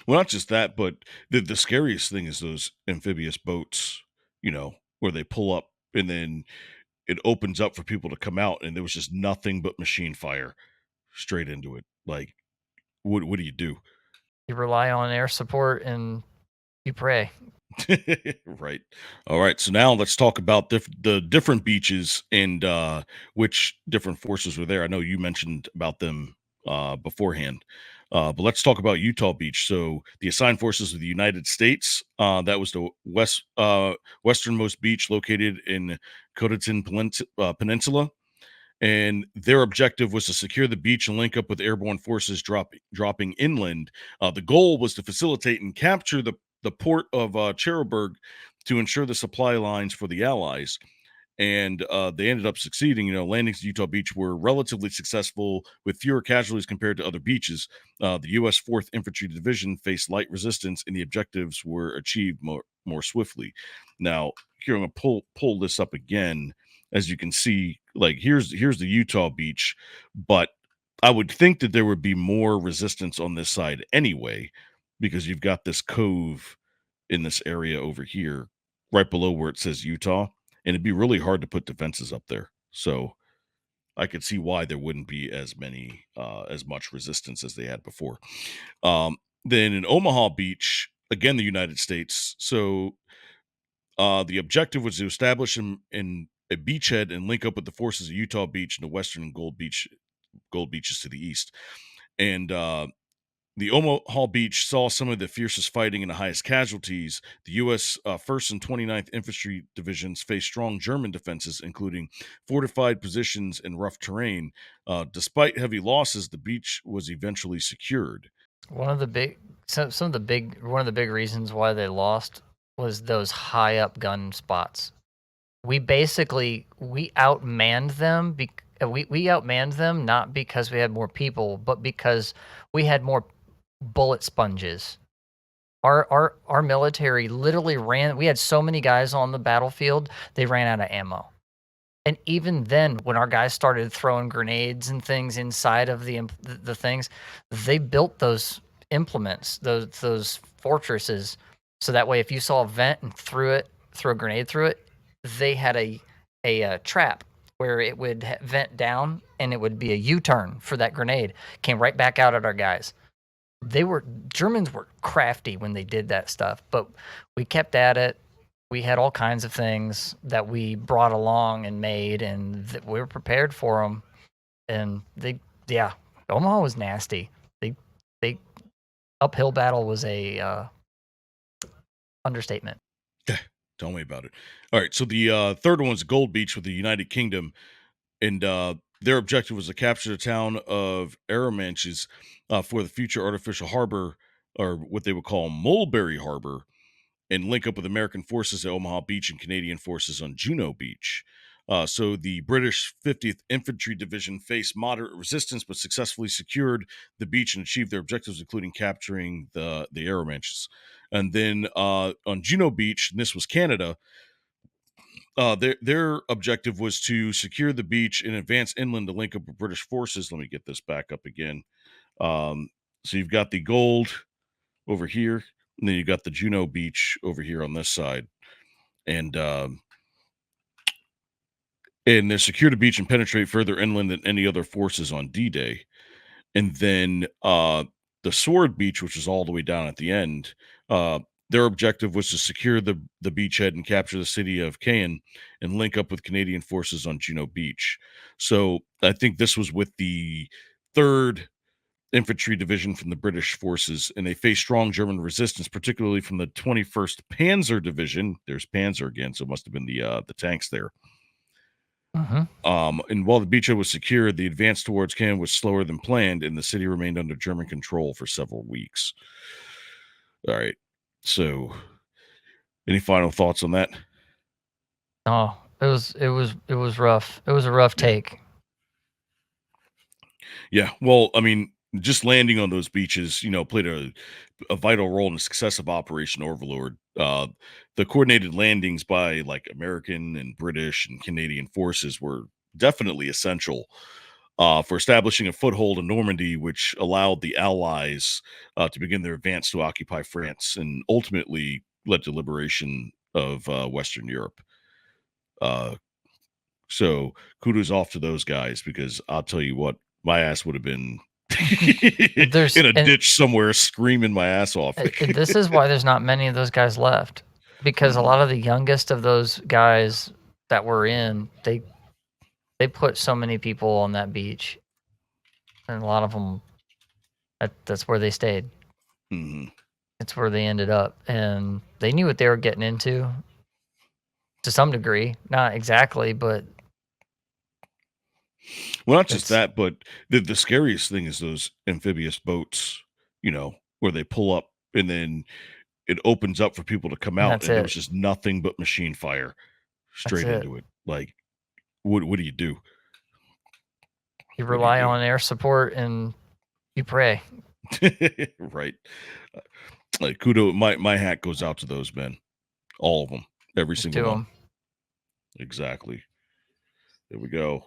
Well, not just that, but the scariest thing is those amphibious boats, where they pull up and then it opens up for people to come out, and there was just nothing but machine fire straight into it. Like, what do you do? You rely on air support and you pray. Right. All right. So now let's talk about the different beaches and which different forces were there. I know you mentioned about them beforehand, but let's talk about Utah Beach. So the assigned forces of the United States. That was the westernmost beach located in Cotitan Peninsula. And their objective was to secure the beach and link up with airborne forces dropping inland. The goal was to facilitate and capture the port of Cherbourg to ensure the supply lines for the Allies. And they ended up succeeding. Landings at Utah Beach were relatively successful with fewer casualties compared to other beaches. The U.S. 4th Infantry Division faced light resistance, and the objectives were achieved more swiftly. Now, here I'm going to pull this up again. As you can see, like here's the Utah Beach, but I would think that there would be more resistance on this side anyway, because you've got this cove in this area over here, right below where it says Utah, and it'd be really hard to put defenses up there. So I could see why there wouldn't be as much resistance as they had before. Then in Omaha Beach, again, the United States. So the objective was to establish in a beachhead and link up with the forces of Utah Beach and the Western and Gold Beaches to the east. And the Omaha Beach saw some of the fiercest fighting and the highest casualties. The U.S. 1st and 29th Infantry Divisions faced strong German defenses, including fortified positions and rough terrain. Despite heavy losses, the beach was eventually secured. One of the big some of the big one of the big reasons why they lost was those high up gun spots. We outmanned them we outmanned them not because we had more people, but because we had more bullet sponges. Our military literally ran. We had so many guys on the battlefield, they ran out of ammo. And even then, when our guys started throwing grenades and things inside of the things, they built those implements, those fortresses, so that way, if you saw a vent and threw a grenade through it, they had a trap where it would vent down and it would be a U-turn for that grenade. Came right back out at our guys. Germans were crafty when they did that stuff, but we kept at it. We had all kinds of things that we brought along and made, and we were prepared for them. And yeah, Omaha was nasty. They uphill battle was a understatement. Tell me about it. All right, so the third one's Gold Beach with the United Kingdom, and their objective was to capture the town of Arromanches for the future artificial harbor, or what they would call Mulberry Harbor, and link up with American forces at Omaha Beach and Canadian forces on Juno Beach. So the British 50th Infantry Division faced moderate resistance, but successfully secured the beach and achieved their objectives, including capturing the Arromanches. And then on Juno Beach, and this was Canada, their objective was to secure the beach and advance inland to link up with British forces. Let me get this back up again. Um, so you've got the gold over here, and then you got the Juno Beach over here on this side, and they secure the beach and penetrate further inland than any other forces on D-Day. And then the Sword Beach, which is all the way down at the end, their objective was to secure the beachhead and capture the city of Caen and link up with Canadian forces on Juno Beach. So I think this was with the third infantry division from the British forces, and they faced strong German resistance, particularly from the 21st Panzer Division. There's Panzer again, so it must have been the tanks there. Mm-hmm. And while the beachhead was secure, the advance towards Caen was slower than planned, and the city remained under German control for several weeks. All right. So, any final thoughts on that? Oh, it was rough. It was a rough Yeah. take. Yeah. Well, I mean, just landing on those beaches, played a vital role in the success of Operation Overlord. The coordinated landings by like American and British and Canadian forces were definitely essential. for establishing a foothold in Normandy, which allowed the Allies to begin their advance to occupy France and ultimately led to liberation of Western Europe. Uh, so kudos off to those guys, because I'll tell you what, my ass would have been There's in a and ditch somewhere screaming my ass off. this is why there's not many of those guys left, because a lot of the youngest of those guys that were in, they put so many people on that beach, and a lot of them, that's where they stayed. Mm-hmm. It's where they ended up, and they knew what they were getting into to some degree, not exactly, but Well, not just it's that, but the scariest thing is those amphibious boats, where they pull up and then it opens up for people to come out, that's and there was it. just nothing but machine fire That's straight it. into it. Like, what do you do? You What do you rely do? on air support and you pray. Right. Like, kudo, my hat goes out to those men, all of them, every single To one. them. Exactly. There we go.